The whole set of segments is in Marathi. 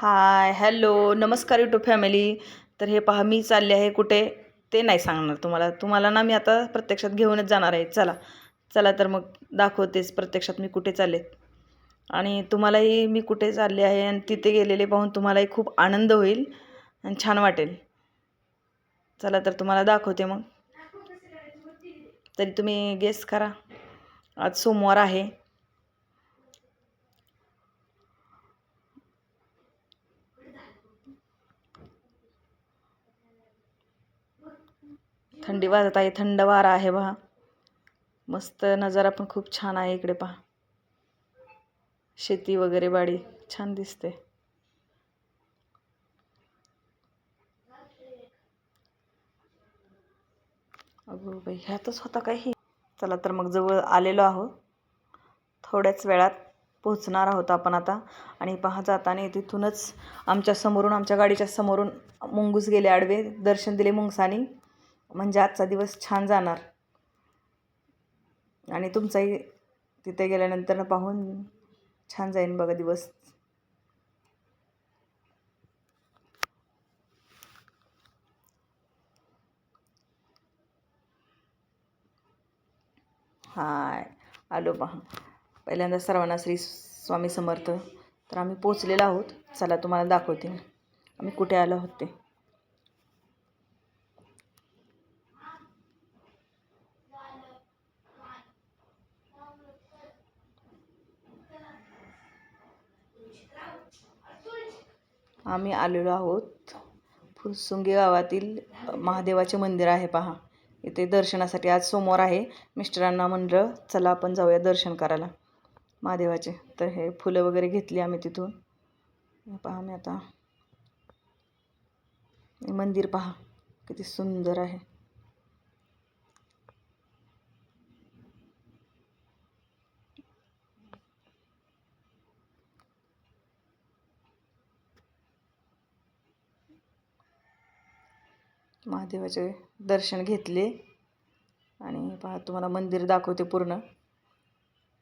हाय हॅलो नमस्कार यूट्यूब फॅमिली. तर हे पहा मी चालले आहे कुठे ते नाही सांगणार तुम्हाला ना मी आता प्रत्यक्षात घेऊनच जाणार आहे. चला चला तर मग दाखवतेच प्रत्यक्षात मी कुठे चालले आणि तुम्हालाही मी कुठे चालले आहे आणि तिथे गेलेले पाहून तुम्हालाही खूप आनंद होईल आणि छान वाटेल. चला तर तुम्हाला दाखवते मग. तरी तुम्ही गेस करा. आज सोमवार आहे. थंडी वाजत आहे, थंड वारा आहे पहा. मस्त नजारा पण खूप छान आहे इकडे पहा. शेती वगैरे बाडी छान दिसते. अगो बाई ह्यातच होता काही. चला तर मग जवळ आलेलो आहोत. थोड्याच वेळात पोहोचणार आहोत आपण आता. आणि पहा जाताना तिथूनच आमच्या समोरून, आमच्या गाडीच्या समोरून मुंगूस गेले आडवे. दर्शन दिले मुंगसानी. म्हणजे आजचा दिवस छान जाणार. आणि तुमचाही तिथे गेल्यानंतर पाहून छान जाईन बघा दिवस. हाय आलो पहा. पहिल्यांदा सर्वांना श्री स्वामी समर्थ. तर आम्ही पोचलेलो आहोत. चला तुम्हाला दाखवते आम्ही कुठे आलो आहोत ते. आम्ही आलेलो आहोत फुरसुंगी गावातील महादेवाचे मंदिर आहे पहा. इथे दर्शनासाठी आज सोमवार आहे. मिस्टरांना म्हणलं चला आपण जाऊया दर्शन करायला महादेवाचे. तर हे फुलं वगैरे घेतली आम्ही तिथून. पहा मी आता मंदिर पहा किती सुंदर आहे. महादेवाचे दर्शन घेतले आणि पहा तुम्हाला मंदिर दाखवते पूर्ण.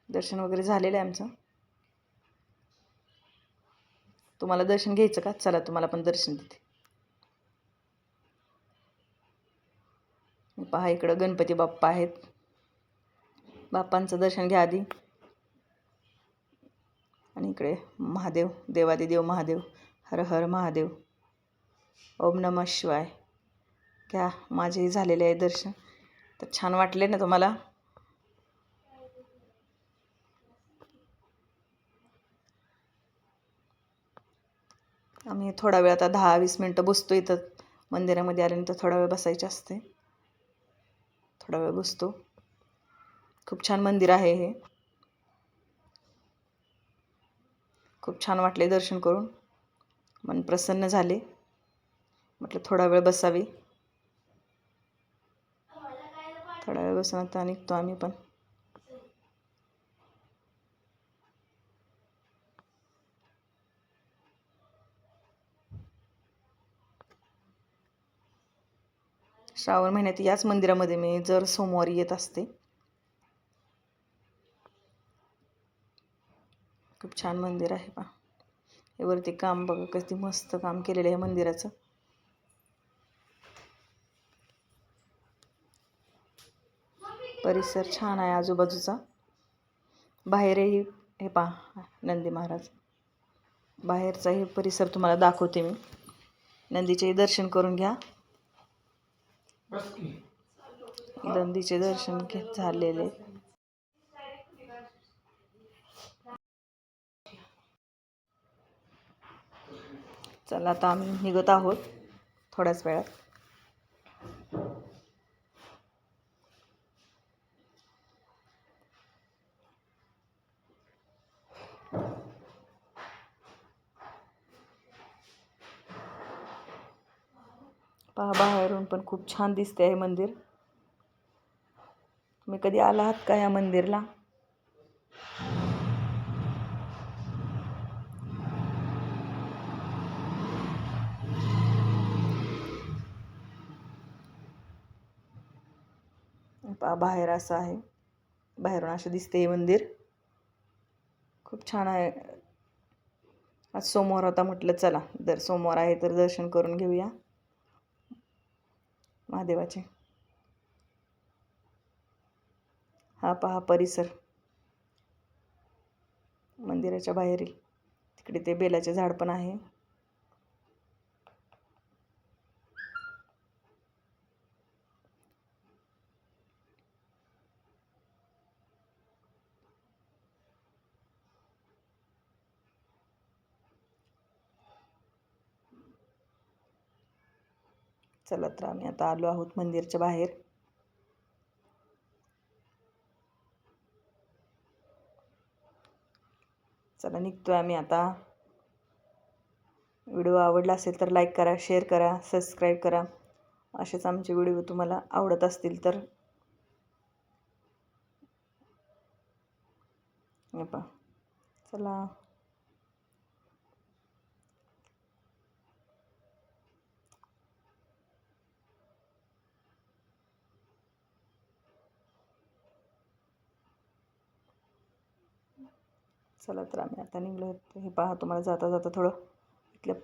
दर्शन वगैरे झालेलं आहे आमचं. तुम्हाला दर्शन घ्यायचं का? चला तुम्हाला पण दर्शन देते. पहा इकडं गणपती बाप्पा आहेत. बाप्पांचं दर्शन घ्या आधी. आणि इकडे महादेव, देवादिदेव महादेव. हर हर महादेव, ओम नमः शिवाय. घ्या माझेही झालेले आहे दर्शन. तर छान वाटले ना तुम्हाला? आम्ही थोडा वेळ आता 10-20 मिनटं बसतो इथं. मंदिरामध्ये आल्यानंतर थोडा वेळ बसायचे असते. थोडा वेळ बसतो. खूप छान मंदिर आहे हे. खूप छान वाटले दर्शन करून. मन प्रसन्न झाले. म्हटलं थोडा वेळ बसावी. थोडा वेळ बसून आता निघतो आम्ही पण. श्रावण महिन्यात याच मंदिरामध्ये मी जर सोमवारी येत असते. खूप छान मंदिर आहे पहा. हे वरती काम बघा किती मस्त काम केलेलं आहे मंदिराचं. परिसर छान आहे आजूबाजूचा. बाहेरही हे पहा नंदी महाराज. बाहेरचाही परिसर तुम्हाला दाखवते मी. नंदीचेही दर्शन करून घ्या. नंदीचे दर्शन घेत झालेले. चला आता आम्ही निघत आहोत थोड्याच वेळात. पहा बाहेरून पण खूप छान दिसते आहे मंदिर. तुम्ही कधी आला आहात का या मंदिरला? पहा बाहेर असं आहे. बाहेरून असं दिसते हे मंदिर. खूप छान आहे. आज सोमवार होता, म्हटलं चला दर सोमवार आहे तर दर्शन करून घेऊया महादेवाचे. हा पहा परिसर मंदिराच्या बाहेरील. तिकडे ते बेलाचे झाड पण आहे. चला तर आम्ही आता आलो आहोत मंदिरच्या बाहेर. चला निघतोय आम्ही आता. व्हिडिओ आवडला असेल तर लाईक करा, शेअर करा, सबस्क्राईब करा. असेच आमचे व्हिडिओ तुम्हाला आवडत असतील तर हे पहा. चला. चला तर आम्ही आता निघलो. हे पहा, तुम्हाला जाता जाता थोडं इथलं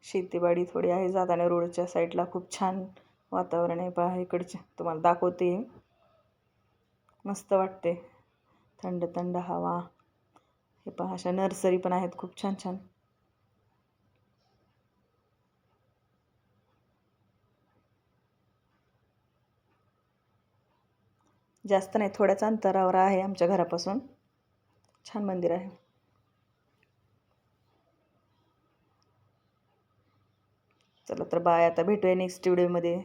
शेतीवाडी थोडी आहे. जाताना रोडच्या साईडला खूप छान वातावरण आहे. पहा इकडचे तुम्हाला दाखवते. मस्त वाटते, थंड थंड हवा. हे पहा, अशा नर्सरी पण आहेत खूप छान छान. जास्त नाही, थोड्याच अंतरावर आहे आमच्या घरापासून. छान मंदिर आहे. चला तर बाय. आता भेटूया नेक्स्ट व्हिडिओमध्ये.